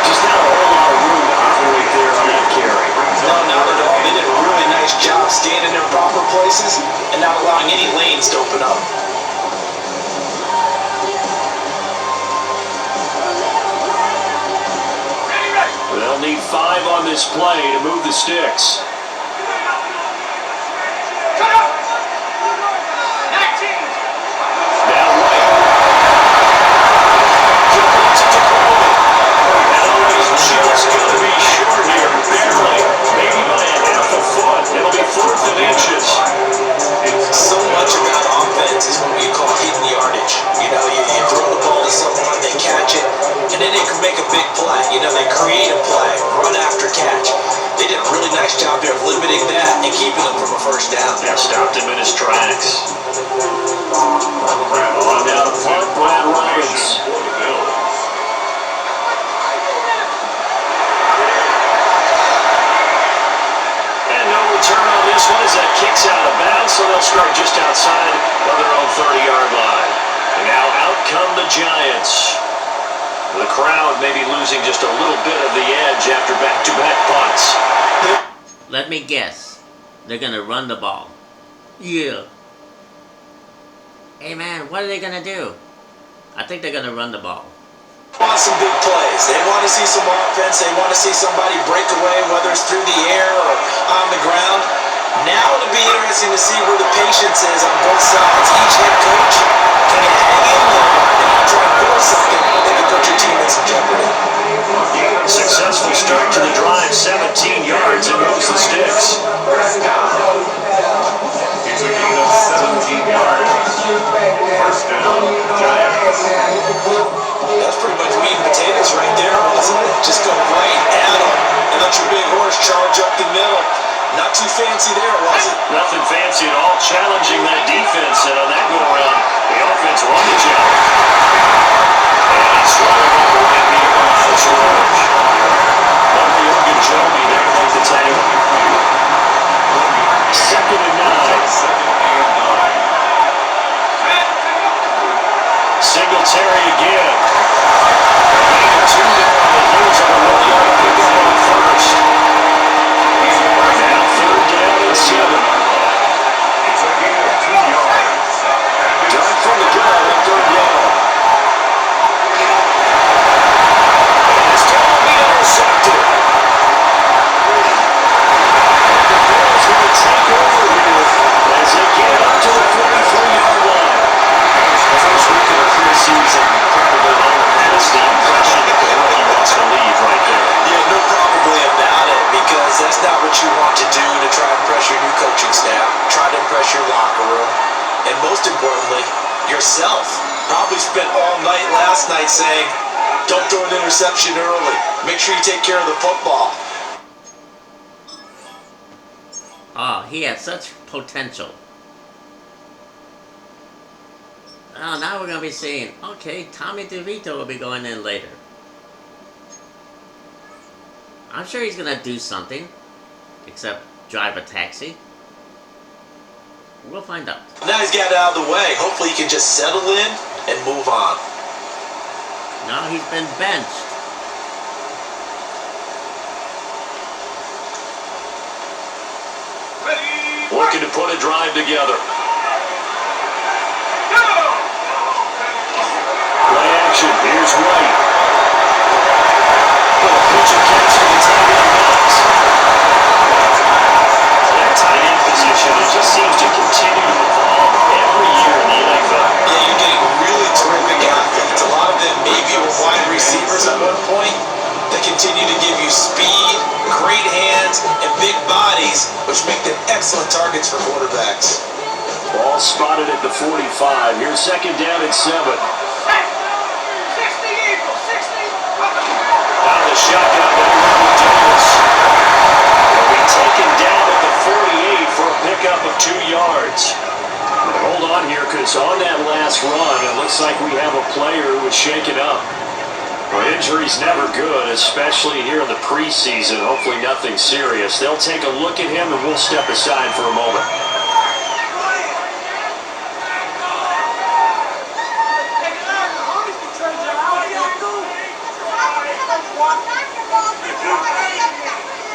Just not a whole lot of room to operate there on that carry. No, not at all. They did a really nice job staying in their proper places and not allowing any lanes to open up. They'll need 5 on this play to move the sticks. Now White. Completes it to Crowley. And always just going to be short here, barely. Maybe by a half a foot. It'll be 4th and inches. So much about offense is what we call hidden yardage. You know, you throw the ball to someone, they catch it, and then they can make a big play. You know, they create a play, run after catch. They did a really nice job there of limiting that and keeping them from a first down. Yeah, stopped him in his tracks. On down the punt, Brad Robbins. And no return on this one as that kicks out of bounds, so they'll start just outside of their own 30-yard line. And now out come the Giants. The crowd maybe losing just a little bit of the edge after back-to-back punts. let me guess. They're gonna run the ball. Yeah. Hey man, what are they gonna do? I think they're gonna run the ball. They want some big plays. They want to see some offense. They want to see somebody break away, whether it's through the air or on the ground. Now it'll be interesting to see where the patience is on both sides. Each head coach can you hang in there and not try and force something that could put your team in some jeopardy. Successful start to the drive, 17 yards, and moves the sticks. It's a gain of 17 yards. First down, Giants. That's pretty much meat and potatoes right there, wasn't it? Just go right at them and let your big horse charge up the middle. Not too fancy there, was it? Nothing fancy at all, challenging that defense, and on that go-around, the offense won the challenge. And he's throwing all the way beyond the charge. Larry Ogunjobi there to make the tackle. Second and 9. Singletary again. Gain of 2 there on the heels of a 1-yard pickup on first. Now third down and 7. It's a gain of 2 yards. Done from the gun on third down. And it's going to be intercepted. The Bills going to take over here as they get up to the 43-yard line. The first week of the preseason probably all past the impression that the rookie wants to leave right there. Yeah, no probably about it, because that's not what you want to do to try and impress your new coaching staff. Try to impress your locker room. And most importantly, yourself. Probably spent all night last night saying, don't throw an interception early. Make sure you take care of the football. Oh, he has such potential. Oh, now we're going to be seeing, okay, Tommy DeVito will be going in later. I'm sure he's going to do something, except drive a taxi. We'll find out. Now he's got it out of the way. Hopefully he can just settle in and move on. Now he's been benched. Looking to put a drive together. Play action. Here's White. Pitch and catch to the tight end box. That tight end position, it just seems to continue to evolve every year in the NFL. Yeah, you're getting really terrific athletes. A lot of them maybe were wide receivers at one point. They continue to give you speed, great hands, and big bodies, which make them excellent targets for quarterbacks. Ball spotted at the 45. Here's second down and 7. Out of the shotgun, Robert Davis. Will be taken down at the 48 for a pickup of 2 yards. Hold on here, because on that last run, it looks like we have a player who was shaken up. Well, injury's never good, especially here in the preseason. Hopefully nothing serious. They'll take a look at him, and we'll step aside for a moment.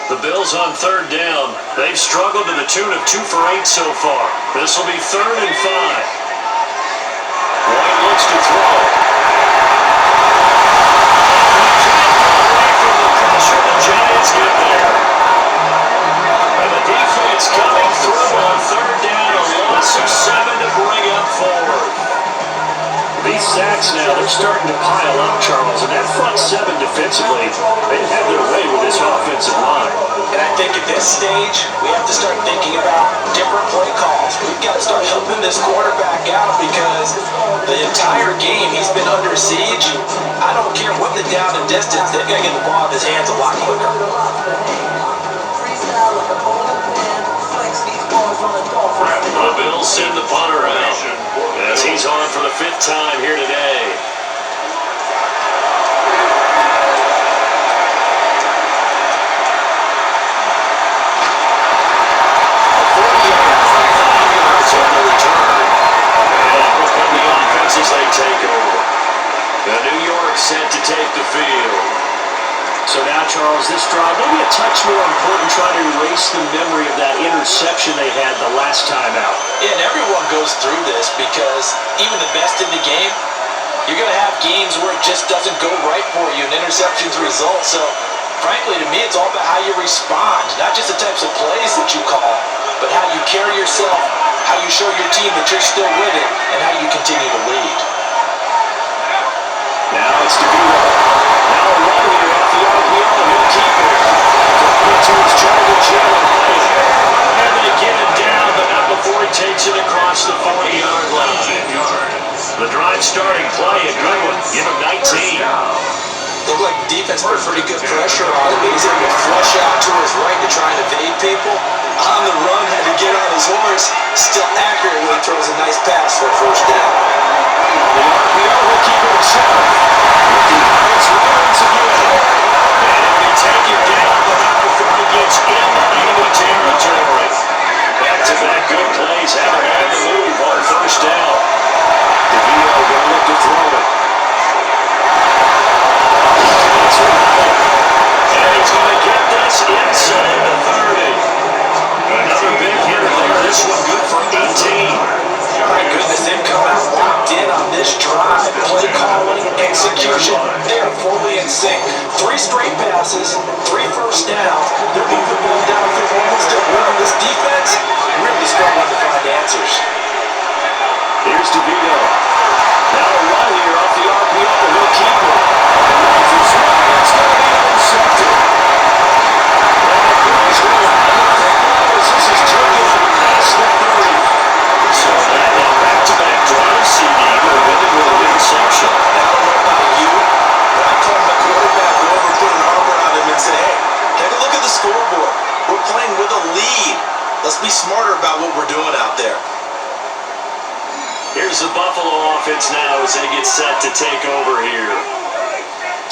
The Bills on third down. They've struggled to the tune of 2 for 8 so far. This will be 3rd and 5. White looks to throw. Away from the pressure, the Giants get there. And the defense coming through on third down. A loss of 7 to bring up forward. These sacks now, they're starting to pile up, Charles, and that front 7 defensively, they have their way with this offensive line. And I think at this stage, we have to start thinking about different play calls. We've got to start helping this quarterback out, because the entire game he's been under siege. I don't care what the down and distance, they've got to get the ball in his hands a lot quicker. The Bills send the punter out as he's on for the 5th time here today. A 40-yard on the return. And here come the offense as they take over. The New York set to take the field. So now, Charles, this drive, maybe a touch more important, trying to erase the memory of that interception they had the last time out. Yeah, and everyone goes through this, because even the best in the game, you're going to have games where it just doesn't go right for you, and interceptions result. So Frankly, to me, it's all about how you respond, not just the types of plays that you call, but how you carry yourself, how you show your team that you're still with it, and how you continue to lead. Now it's DeVito. Now a run here off the RPO, and he'll keep it. Complete to his target, Jalen Hyatt. And they get it down, but not before he takes it across the 40-yard line. The drive starting play, a good one. Give him 19. Looked like the defense put pretty good pressure on him. He was able to flush out to his right to try and evade people. On the run, had to get on his horse. Still accurate when he throws a nice pass for a first down. The RPO will keep it himself. It's runs again. And they take it down, but not before he gets into enemy territory. Back-to-back good plays have him on the move on first down. DeVito going to look to throw it. And he's going to get this inside the 30. Another big hitter there. This one good for 18. My goodness, they've come out locked in on this drive. Play calling, execution, they are fully in sync. 3 straight passes, 3 first downs. They're moving the ball down for almost at will. This defense really struggling to find answers. Here's DeVito. Now a run here off the RPO. He'll keep it. It's going to be intercepted. This is taken past the 30. So that now back-to-back drive CD. We're winning with an interception. I don't know about you, but I called the quarterback over, put an arm around him and said, hey, take a look at the scoreboard. We're playing with a lead. Let's be smarter about what we're doing out there. Here's the Buffalo offense now as they get set to take over here.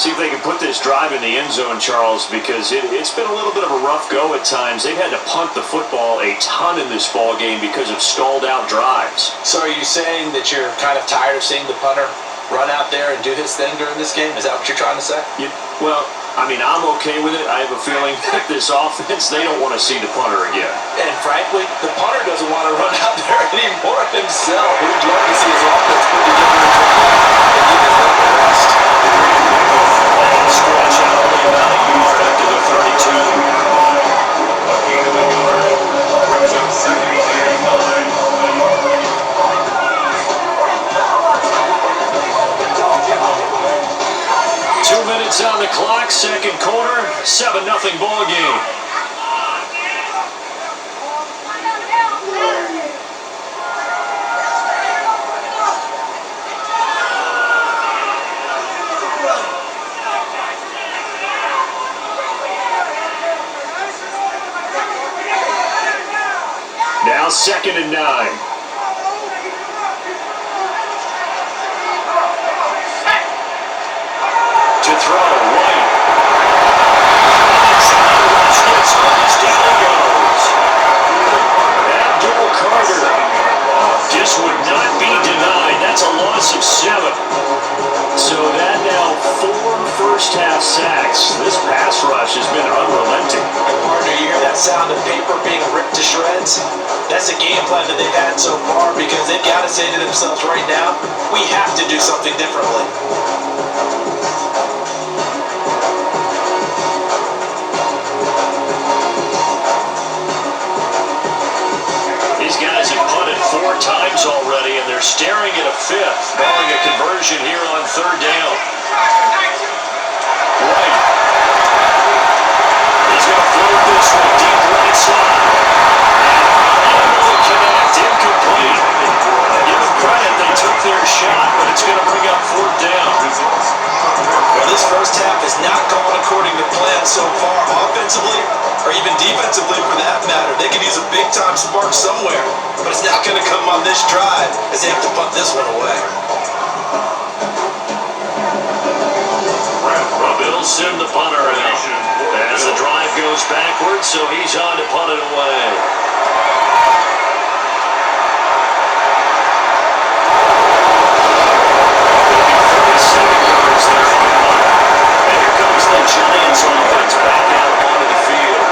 See if they can put this drive in the end zone, Charles, because it's been a little bit of a rough go at times. They've had to punt the football a ton in this ball game because of stalled out drives. So are you saying that you're kind of tired of seeing the punter run out there and do his thing during this game? Is that what you're trying to say? Well, I mean, I'm okay with it. I have a feeling that this offense, they don't want to see the punter again. And frankly, the punter doesn't want to run out there anymore himself. We'd love to see his offense put together a drive and give his little rest. Stretch out only about a yard after the 32. A gain of a yard. Brings up second and 9. 2 minutes on the clock, second quarter, 7-0 ball game. Now 2nd and 9. To throw, White. Gets punched, down he goes. Abdul Carter just would not be denied. That's a loss of 7. So that now 4 first-half sacks. This pass rush has been unrelenting. Partner, you hear that sound of paper being ripped to shreds? That's a game plan that they've had so far because they've got to say to themselves right now, we have to do something differently. These guys have punted 4 times already, and they're staring at a 5th, barring a conversion here on 3rd down. White. He's going to float this one deep right side. Unable to connect, incomplete. Give them credit, they took their shot, but it's going to bring up 4th down. Well, this first half is not going according to plan so far, offensively or even defensively for that matter. They could use a big-time spark somewhere, but it's not going to come on this drive as they have to punt this one away. They'll send the punter out as the drive goes backwards, so he's on to punt it away. And here comes the Giants offense back out onto the field.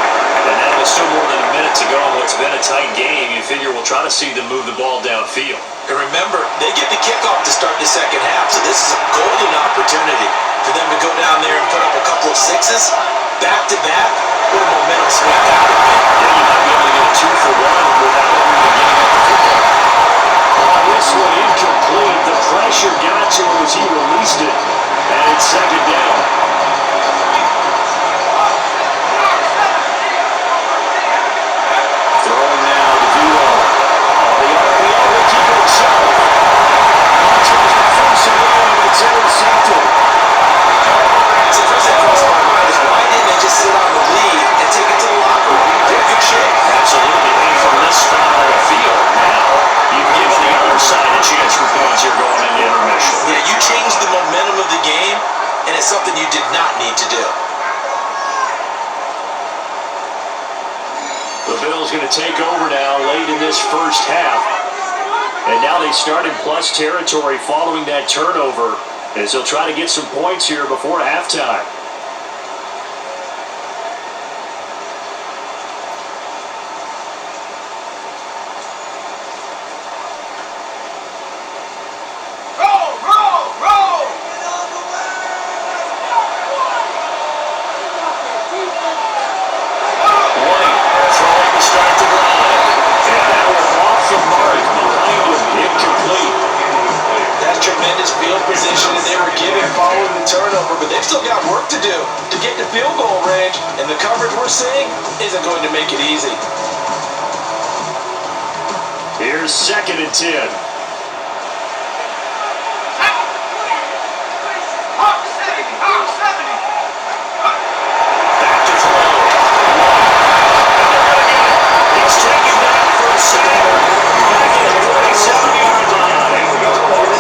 And now with still more than a minute to go in what's been a tight game, you figure we'll try to see them move the ball downfield. And remember, they get the kickoff to start the second half, so this is a golden opportunity for them to go down there and put up a couple of 6s back-to-back, what a momentum swing that would be. Yeah, you might be able to get a 2-for-1 without even getting at the football. On this one, incomplete. The pressure got to him as he released it, and it's second down. Throwing now to Vito. On the RPO, will keep it himself. He turns the first away, and it's intercepted. So first that crossed my mind is why didn't they just sit on the lead and take it to the locker room? They're in good shape. Absolutely. And from this spot on the field, now you've given the other side a chance for points here going into intermission. Yeah, you changed the momentum of the game, and it's something you did not need to do. The Bills going to take over now late in this first half. And now they start in plus territory following that turnover as they'll try to get some points here before halftime. Tremendous field position that they were given following the turnover, but they've still got work to do to get to field goal range, and the coverage we're seeing isn't going to make it easy. Here's 2nd and 10. Back to throw. He's taking that for a sack. Back at the 47-yard line.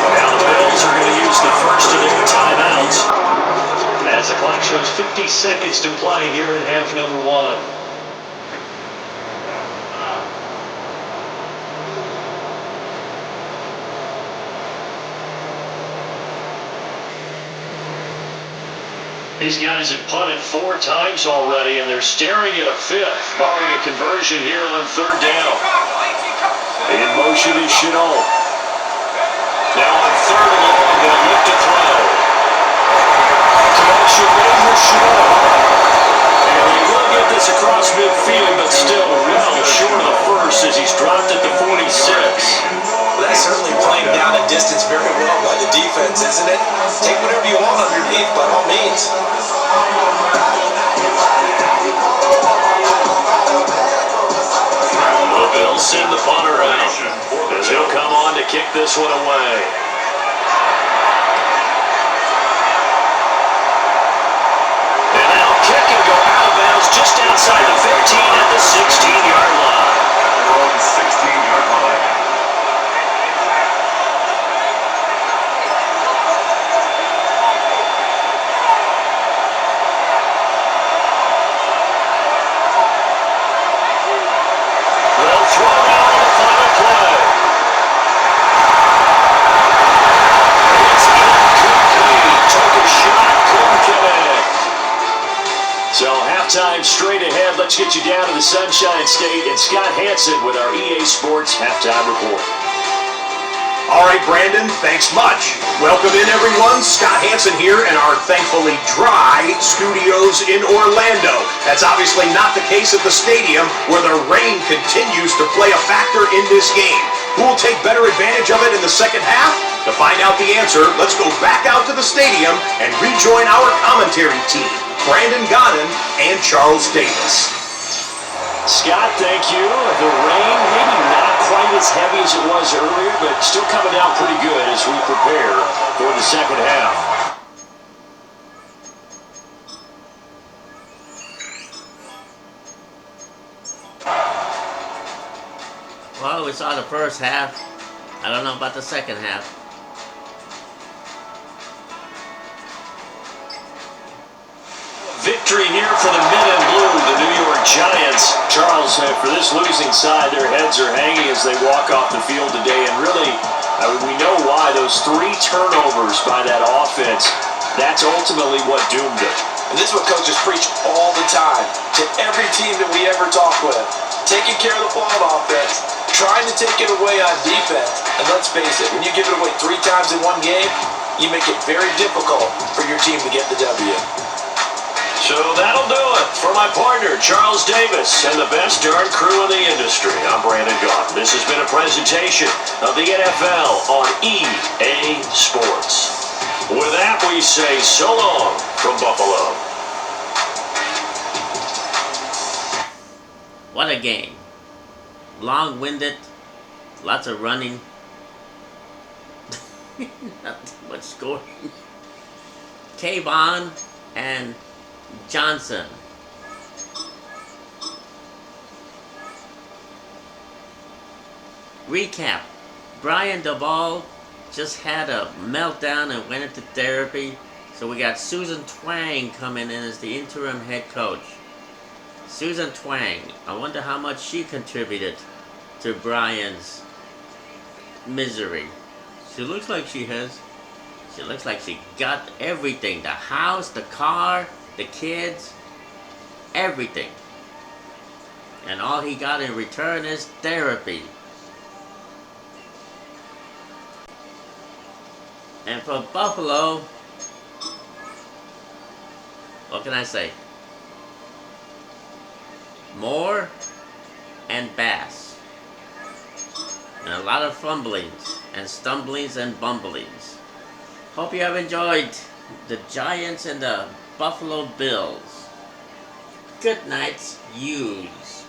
Now the Bills are going to use the first of their timeouts as the clock shows 50 seconds to play here in half number 1. These guys have punted 4 times already, and they're staring at a 5th, barring a conversion here on 3rd down. In motion is Chenault. Now on 3rd and long, they'll look to throw. Connection made with Chenault. And he will get this across midfield, but still well short of the first as he's dropped at the 46. That's certainly playing down a distance very well by the defense, isn't it? Take whatever you want underneath, by all means. The Bills send the punter out as he'll come on to kick this one away. And now kick and go out of bounds just outside the 15 at the 16-yard line. They're on the 16-yard line. So halftime straight ahead. Let's get you down to the Sunshine State and Scott Hansen with our EA Sports Halftime Report. All right, Brandon, thanks much. Welcome in, everyone. Scott Hansen here in our thankfully dry studios in Orlando. That's obviously not the case at the stadium, where the rain continues to play a factor in this game. Who will take better advantage of it in the second half? To find out the answer, let's go back out to the stadium and rejoin our commentary team, Brandon Godden and Charles Davis. Scott, thank you. The rain, maybe not quite as heavy as it was earlier, but still coming down pretty good as we prepare for the second half. Well, we saw the first half. I don't know about the second half. Victory here for the men in blue, the New York Giants. Charles, for this losing side, their heads are hanging as they walk off the field today. And really, we know why. Those 3 turnovers by that offense, that's ultimately what doomed it. And this is what coaches preach all the time to every team that we ever talk with. Taking care of the ball on offense, trying to take it away on defense. And let's face it, when you give it away 3 times in one game, you make it very difficult for your team to get the W. So that'll do it for my partner, Charles Davis, and the best darn crew in the industry. I'm Brandon Gaughan. This has been a presentation of the NFL on EA Sports. With that, we say so long from Buffalo. What a game. Long-winded, lots of running, not too much scoring. Kayvon and Johnson. Recap. Brian Duvall just had a meltdown and went into therapy. So we got Susan Twang coming in as the interim head coach. Susan Twang. I wonder how much she contributed to Brian's misery. She looks like she has. She looks like she got everything. The house, the car, the kids, everything. And all he got in return is therapy. And for Buffalo, what can I say? Moore and Bass. And a lot of fumblings and stumblings and bumblings. Hope you have enjoyed the Giants and the Buffalo Bills. Good night, yous.